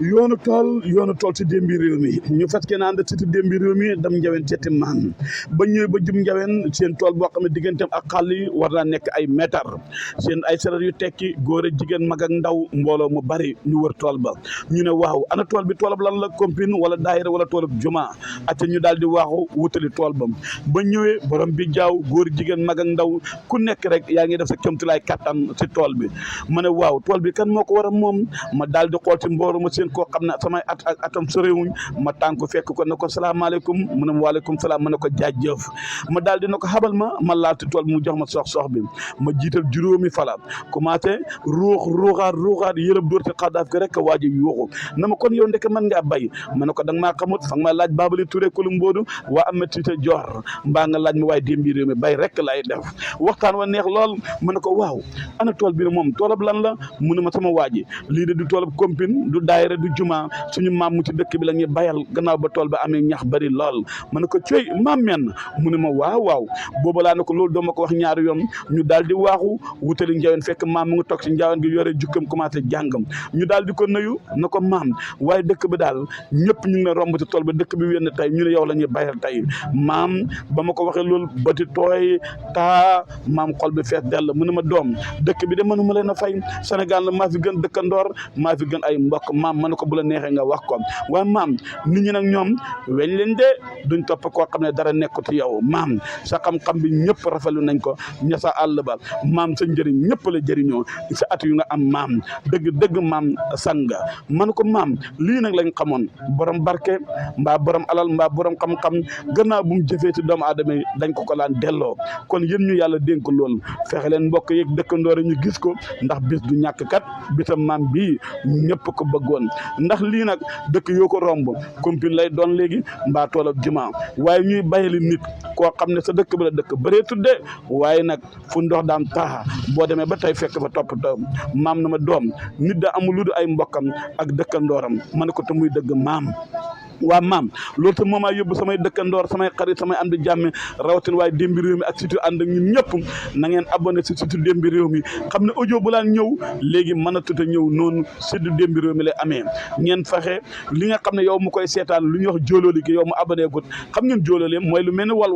yoonu tool ci démbi réew mi ñu fekkee naan da ci démbi réew mi dam njawen ceeti maan ba ñëwee ba jëm njawen seen tool boo xam ne digganteem ak xàll yi war naa nekk ay mètre seen ay sareet yu tekki góor ak jigéen mag ak ndaw mbooloo mu bari ñu wër tool ba ñu ne waaw ana tool bi toolab lan la compine wala daayira wala toolab juma ate ñu daal di waaxu wutali tool ba ñëwee borom bi jaaw góor jigéen mag ak ndaw ku nekk rek yaa ngi def sa kéemtulaay kattan ci tool bi ma ne waaw tool bi kan moo ko war a moom ma daal di xool ci mbooloo ma seen koo xam ne samay at ak atam sorewuñ ma tànk fekk ko ne ko salaamaaleykum mu ne ma waaleykum salaam ma ne ko jaajëf ma daal di ne ko xabal ma laal ci tool bi mu jox ma sox bi ma jiital juróomi fala commencé ruuxaat yërëb dóor ci xadaaf ko rek waaji yuuxu na ma kon yow ndeke mën ngaa bay ma ne ko danga maa xamut fa nga ma laaj Babali Touré kulu mboodu waa amatité joor mbaa nga laaj ma waaye démbi réew mi bay rek lay def waxtaan wa neex lool ma ne ko waaw ana tool bi moom toolab lan la mu ne ma sama waaji lii de du toolab compine du daayira du juma suñu maam mu ci dëkk bi la ñuy bayal gannaaw ba tool ba amee ñax bari lool ma ne ko coy maam menn mu ne ma waaw booba laa ne ko loolu doo ma ko wax ñaari yoon ñu daal di waaxu wutali njaween fekk maam mu ngi toog ci njaween gi yore jukkam commencé jàngam ñu daal di ko nuyu na ko maam waaye dëkk bi daal ñëpp ñu ngi ne romb ci tool ba dëkk bi wenn tey ñu ne yow la ñuy bayal tey maam ba ma ko waxee loolu bati tooy taa maam xol bi fees dell mu ne ma doom dëkk bi de mënuma leen a fay Sénégal la maa fi gën dëkkandoor maa fi gën ay mbokk maam ma ne ko bu la neexee nga wax ko waaye maam nit ñi nag ñoom weñ leen de duñ topp koo xam ne dara nekkut yow maam sa xam-xam bi ñëpp rafetlu nañ ko ña sa àll ba maam sa njëriñ ñëpp la jëriñoo sa at yu nga am maam dëgg maam sanga man ko maam lii nag lañ xamoon borom barke mbaa borom alal mbaa borom xam-xam gannaaw bu mu jëfee ci doomu aadama yi dañ ko laan delloo kon yéen ñu yàlla dénk lool fexe leen mbokk yeeg dëkkandoor ñu gis ko ndax bis du ñàkk kat bisam maam bii ñëpp ko bëggoon ndax lii nag dëkk yoo ko romb compine lay doon léegi mbaa toolab juma waaye ñuy bayali nit koo xam ne sa dëkk ba la dëkk bëree tudde waaye nag fu ndox daan taaxa boo demee ba tey fekk fa toppatoo maam na ma doom nit da amul lu du ay mbokkam ak dëkkandooram ma ne ko te muy dëgg maam waa maam loolu te moomaa yóbbu samay dëkkandoor samay xarit samay am di jàmme rawatina waaye démbi réew mi ak surtout ànd ak ñun ñëpp na ngeen abonné si surtout démbi réew mi xam ne audio bu laan ñëw léegi mën a tuta ñëw noonu surtout démbi réew mi lay amee ngeen fexe li nga xam ne yow mu koy seetaan lu ñuy wax jóolooli ki yow mu abonné gut xam ngeen jóolooli mooy lu mel ni wal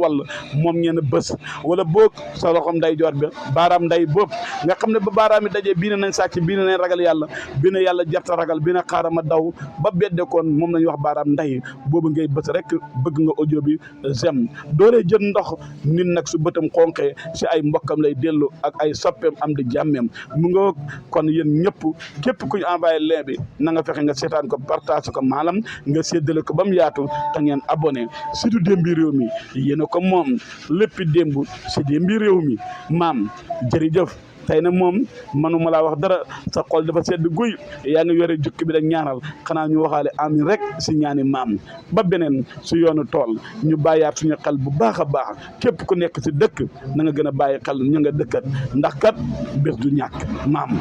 moom ngeen bës wala boog sa loxom nday joor bi baaraam nday boobu nga xam ne ba baaraam yi dajee bii ne nañ sàcc bii ne nañ ragal yàlla bii ne yàlla jarta ragal bii ne xaarama daw ba beddekoon moom lañuy wax baaraam nday boobu ngay bët rek bëgg nga audio bi sem dooree jël ndox nit nag su bëtam xonqee si ay mbokkam lay dellu ak ay soppeem am di jàmmeem mu nga kon yéen ñëpp képp ku ñu envoyé lien bi na nga fexe nga seetaan ko partage ko maalam nga séddale ko ba mu yaatu te ngeen abonné surtout démbi réew mi yéen a ko moom léppi démb si démbi réew mi maam jërëjëf tey nag moom manuma laa wax dara sa xol dafa sedd guy yaa ngi yore jukki bi rek ñaanal xanaa ñu waxaale amin rek si ñaani maam ba beneen su yoonu tool ñu bàyyaat suñu xel bu baax a baax képp ku nekk si dëkk na nga gën a bàyyi xel ñu nga dëkkat ndax kat bés du ñàkk maam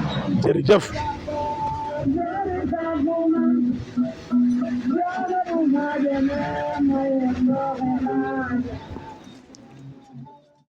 jërëjëf Thank you.